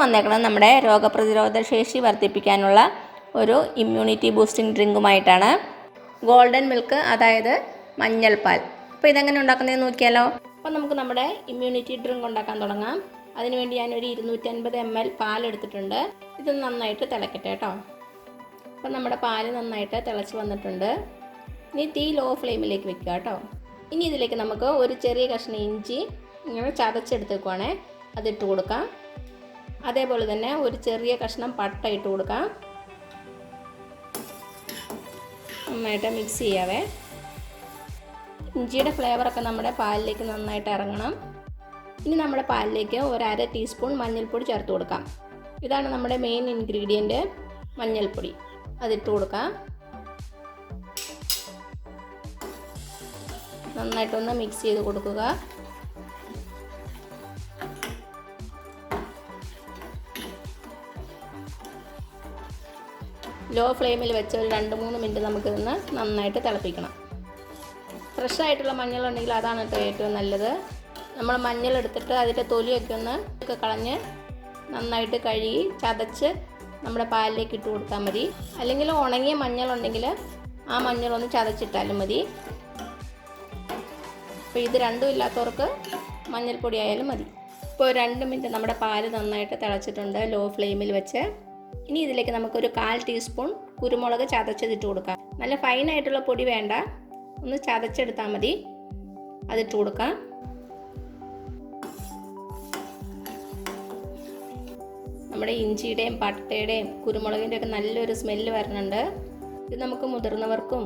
വന്നേക്കുന്നത് നമ്മുടെ രോഗപ്രതിരോധ ശേഷി വർദ്ധിപ്പിക്കാനുള്ള ഒരു ഇമ്മ്യൂണിറ്റി ബൂസ്റ്റിംഗ് ഡ്രിങ്കുമായിട്ടാണ്. ഗോൾഡൻ മിൽക്ക്, അതായത് മഞ്ഞൾ പാൽ. അപ്പോൾ ഇതെങ്ങനെ ഉണ്ടാക്കുന്നതെന്ന് നോക്കിയാലോ. അപ്പോൾ നമുക്ക് നമ്മുടെ ഇമ്മ്യൂണിറ്റി ഡ്രിങ്ക് ഉണ്ടാക്കാൻ തുടങ്ങാം. അതിനുവേണ്ടി ഞാനൊരു 250 ml പാൽ എടുത്തിട്ടുണ്ട്. ഇത് നന്നായിട്ട് തിളക്കട്ടെ കേട്ടോ. അപ്പോൾ നമ്മുടെ പാല് നന്നായിട്ട് തിളച്ച് വന്നിട്ടുണ്ട്. ഇനി തീ ലോ ഫ്ലെയിമിലേക്ക് വെക്കുക കേട്ടോ. ഇനി ഇതിലേക്ക് നമുക്ക് ഒരു ചെറിയ കഷ്ണം ഇഞ്ചി ഇങ്ങനെ ചതച്ചെടുത്തേക്കുവാണേ, അതിട്ട് കൊടുക്കാം. അതേപോലെ തന്നെ ഒരു ചെറിയ കഷ്ണം പട്ട ഇട്ട് കൊടുക്കാം. നന്നായിട്ട് മിക്സ് ചെയ്യാവേ. ഇഞ്ചിയുടെ ഫ്ലേവറൊക്കെ നമ്മുടെ പാലിലേക്ക് നന്നായിട്ട് ഇറങ്ങണം. ഇനി നമ്മുടെ പാലിലേക്ക് ഒരു 1/2 ടീസ്പൂൺ മഞ്ഞൾപ്പൊടി ചേർത്ത് കൊടുക്കാം. ഇതാണ് നമ്മുടെ മെയിൻ ഇൻഗ്രീഡിയൻറ്റ്, മഞ്ഞൾപ്പൊടി. അതിട്ട് കൊടുക്കാം. നന്നായിട്ടൊന്ന് മിക്സ് ചെയ്ത് കൊടുക്കുക. ലോ ഫ്ലെയിമിൽ വെച്ച് ഒരു 2-3 മിനിറ്റ് നമുക്കിതൊന്ന് നന്നായിട്ട് തിളപ്പിക്കണം. ഫ്രഷ് ആയിട്ടുള്ള മഞ്ഞളുണ്ടെങ്കിൽ അതാണ് കേട്ടോ ഏറ്റവും നല്ലത്. നമ്മൾ മഞ്ഞൾ എടുത്തിട്ട് അതിൻ്റെ തൊലിയൊക്കെ ഒന്ന് കളഞ്ഞ് നന്നായിട്ട് കഴുകി ചതച്ച് നമ്മുടെ പാലിലേക്ക് ഇട്ട് കൊടുത്താൽ മതി. അല്ലെങ്കിൽ ഉണങ്ങിയ മഞ്ഞളുണ്ടെങ്കിൽ ആ മഞ്ഞളൊന്ന് ചതച്ചിട്ടാലും മതി. അപ്പോൾ ഇത് രണ്ടും ഇല്ലാത്തവർക്ക് മഞ്ഞൾപ്പൊടി ആയാലും മതി. ഇപ്പോൾ 2 മിനിറ്റ് നമ്മുടെ പാല് നന്നായിട്ട് തിളച്ചിട്ടുണ്ട് ലോ ഫ്ലെയിമിൽ വെച്ച്. ഇനി ഇതിലേക്ക് നമുക്കൊരു 1/4 ടീസ്പൂൺ കുരുമുളക് ചതച്ചതിട്ട് കൊടുക്കാം. നല്ല ഫൈനായിട്ടുള്ള പൊടി വേണ്ട, ഒന്ന് ചതച്ചെടുത്താൽ മതി. അതിട്ട് കൊടുക്കാം. നമ്മുടെ ഇഞ്ചിയുടെയും പട്ടയുടെയും കുരുമുളകിൻ്റെ ഒക്കെ നല്ലൊരു സ്മെല്ല് വരുന്നുണ്ട്. ഇത് നമുക്ക് മുതിർന്നവർക്കും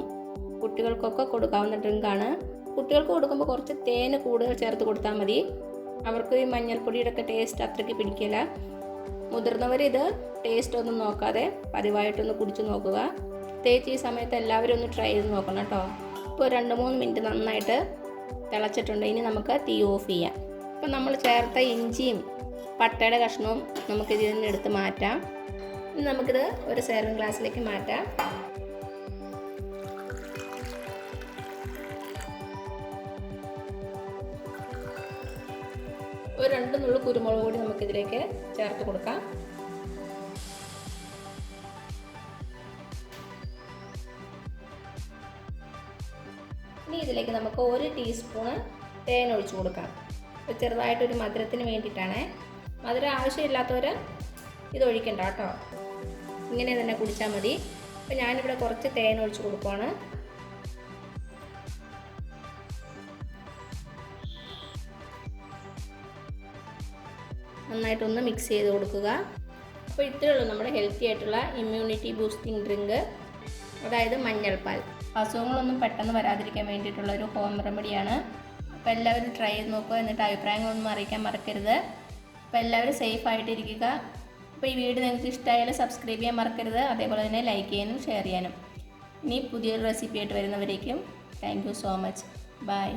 കുട്ടികൾക്കൊക്കെ കൊടുക്കാവുന്ന ഡ്രിങ്കാണ്. കുട്ടികൾക്ക് കൊടുക്കുമ്പോൾ കുറച്ച് തേന് കൂടുതൽ ചേർത്ത് കൊടുത്താൽ മതി. അവർക്ക് ഈ മഞ്ഞൾപ്പൊടിയുടെ ഒക്കെ ടേസ്റ്റ് അത്രയ്ക്ക് പിടിക്കില്ല. മുതിർന്നവർ ഇത് ടേസ്റ്റ് ഒന്നും നോക്കാതെ പതിവായിട്ടൊന്ന് കുടിച്ച് നോക്കുക. പ്രത്യേകിച്ച് ഈ സമയത്ത് എല്ലാവരും ഒന്ന് ട്രൈ ചെയ്ത് നോക്കണം കേട്ടോ. ഇപ്പോൾ 2-3 മിനിറ്റ് നന്നായിട്ട് തിളച്ചിട്ടുണ്ട്. ഇനി നമുക്ക് തീ ഓഫ് ചെയ്യാം. അപ്പോൾ നമ്മൾ ചേർത്ത ഇഞ്ചിയും പട്ടയുടെ കഷ്ണവും നമുക്കിതിൽ നിന്ന് എടുത്ത് മാറ്റാം. ഇനി നമുക്കിത് ഒരു സെർവിങ് ഗ്ലാസ്സിലേക്ക് മാറ്റാം. ഒരു 2 നുള്ളു കുരുമുളക് പൊടി നമുക്കിതിലേക്ക് ചേർത്ത് കൊടുക്കാം. ഇനി ഇതിലേക്ക് നമുക്ക് 1 ടീസ്പൂണ് തേൻ ഒഴിച്ച് കൊടുക്കാം. ചെറുതായിട്ടൊരു മധുരത്തിന് വേണ്ടിയിട്ടാണ്. മധുരം ആവശ്യമില്ലാത്തവർ ഇത് ഒഴിക്കണ്ട കേട്ടോ, ഇങ്ങനെ തന്നെ കുടിച്ചാൽ മതി. അപ്പോൾ ഞാനിവിടെ കുറച്ച് തേൻ ഒഴിച്ച് കൊടുക്കുവാണ്. നന്നായിട്ടൊന്ന് മിക്സ് ചെയ്ത് കൊടുക്കുക. അപ്പോൾ ഇത്രയേ ഉള്ളൂ നമ്മുടെ ഹെൽത്തി ആയിട്ടുള്ള ഇമ്മ്യൂണിറ്റി ബൂസ്റ്റിംഗ് ഡ്രിങ്ക്, അതായത് മഞ്ഞൾ പാൽ. അസുഖങ്ങളൊന്നും പെട്ടെന്ന് വരാതിരിക്കാൻ വേണ്ടിയിട്ടുള്ള ഒരു ഹോം റെമഡിയാണ്. അപ്പോൾ എല്ലാവരും ട്രൈ ചെയ്ത് നോക്കുക. എന്നിട്ട് അഭിപ്രായങ്ങളൊന്നും അറിയിക്കാൻ മറക്കരുത്. അപ്പോൾ എല്ലാവരും സേഫ് ആയിട്ടിരിക്കുക. അപ്പോൾ ഈ വീഡിയോ നിങ്ങൾക്ക് ഇഷ്ടമായാലും സബ്സ്ക്രൈബ് ചെയ്യാൻ മറക്കരുത്. അതേപോലെ തന്നെ ലൈക്ക് ചെയ്യാനും ഷെയർ ചെയ്യാനും. ഇനി പുതിയൊരു റെസിപ്പി ആയിട്ട് വരുന്നവരേക്കും thank you so much. By.